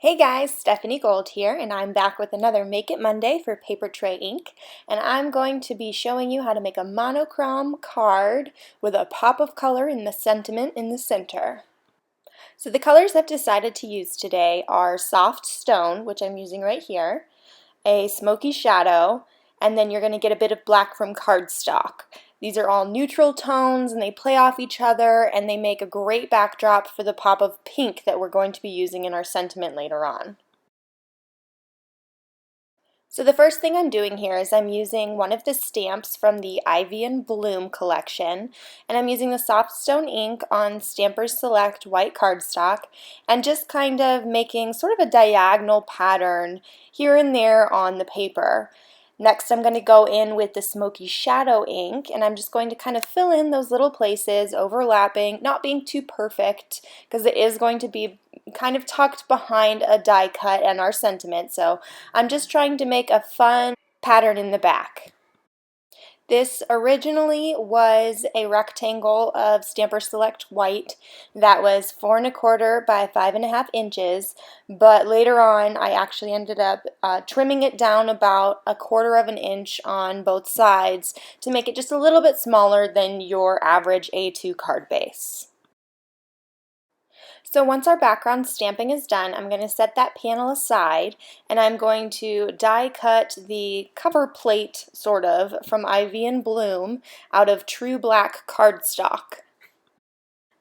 Hey guys, Stephanie Gold here, and I'm back with another Make It Monday for Paper Tray Ink, and I'm going to be showing you how to make a monochrome card with a pop of color in the sentiment in the center. So the colors I've decided to use today are soft stone, which I'm using right here, a smoky shadow, and then you're going to get a bit of black from cardstock. These are all neutral tones and they play off each other and they make a great backdrop for the pop of pink that we're going to be using in our sentiment later on. So the first thing I'm doing here is I'm using one of the stamps from the Ivy and Bloom collection, and I'm using the soft stone ink on Stampers Select white cardstock and just kind of making sort of a diagonal pattern here and there on the paper. Next I'm going to go in with the smoky shadow ink, and I'm just going to kind of fill in those little places, overlapping, not being too perfect because it is going to be kind of tucked behind a die cut and our sentiment, so I'm just trying to make a fun pattern in the back. This originally was a rectangle of Stamper Select white that was 4 1/4 by 5 1/2 inches, but later on I actually ended up trimming it down about 1/4 of an inch on both sides to make it just a little bit smaller than your average A2 card base. So once our background stamping is done, I'm going to set that panel aside and I'm going to die cut the cover plate, sort of, from Ivy and Bloom out of true black cardstock.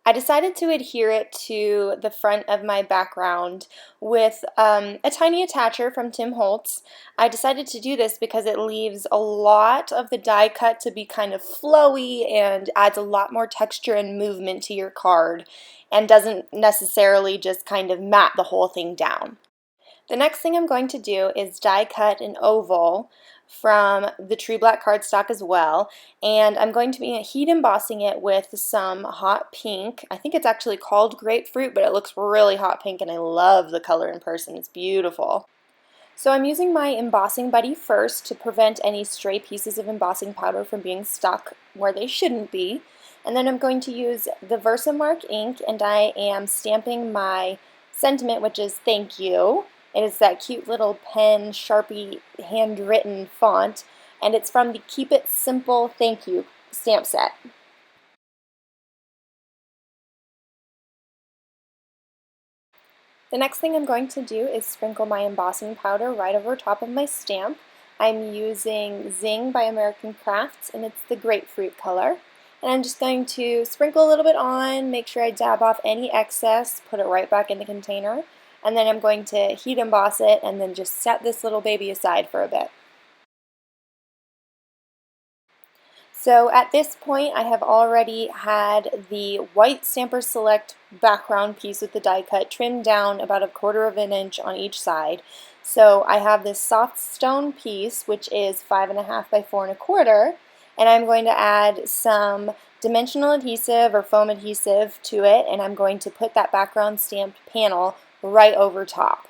I decided to adhere it to the front of my background with a tiny attacher from Tim Holtz. I decided to do this because it leaves a lot of the die cut to be kind of flowy and adds a lot more texture and movement to your card and doesn't necessarily just kind of mat the whole thing down. The next thing I'm going to do is die cut an oval from the true black cardstock as well, and I'm going to be heat embossing it with some hot pink. I think it's actually called grapefruit, but it looks really hot pink and I love the color in person. It's beautiful. So I'm using my embossing buddy first to prevent any stray pieces of embossing powder from being stuck where they shouldn't be. And then I'm going to use the Versamark ink, and I am stamping my sentiment, which is thank you. It is that cute little pen, Sharpie, handwritten font, and it's from the Keep It Simple Thank You stamp set. The next thing I'm going to do is sprinkle my embossing powder right over top of my stamp. I'm using Zing by American Crafts, and it's the grapefruit color. And I'm just going to sprinkle a little bit on, make sure I dab off any excess, put it right back in the container, and then I'm going to heat emboss it and then just set this little baby aside for a bit. So at this point I have already had the white Stamper Select background piece with the die cut trimmed down about 1/4 of an inch on each side. So I have this soft stone piece, which is 5 1/2 by 4 1/4, and I'm going to add some dimensional adhesive or foam adhesive to it, and I'm going to put that background stamped panel right over top.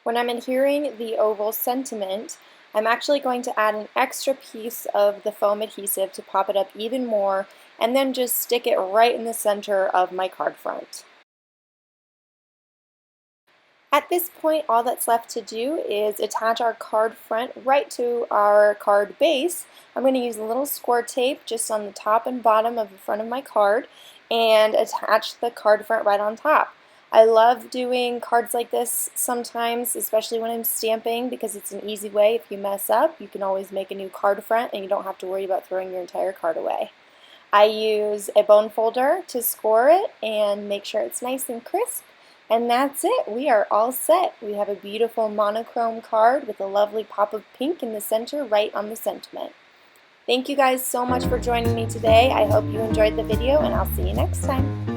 When I'm adhering the oval sentiment, I'm actually going to add an extra piece of the foam adhesive to pop it up even more, and then just stick it right in the center of my card front. At this point, all that's left to do is attach our card front right to our card base. I'm going to use a little score tape just on the top and bottom of the front of my card and attach the card front right on top. I love doing cards like this sometimes, especially when I'm stamping, because it's an easy way. If you mess up, you can always make a new card front and you don't have to worry about throwing your entire card away. I use a bone folder to score it and make sure it's nice and crisp. And that's it. We are all set. We have a beautiful monochrome card with a lovely pop of pink in the center right on the sentiment. Thank you guys so much for joining me today. I hope you enjoyed the video, and I'll see you next time.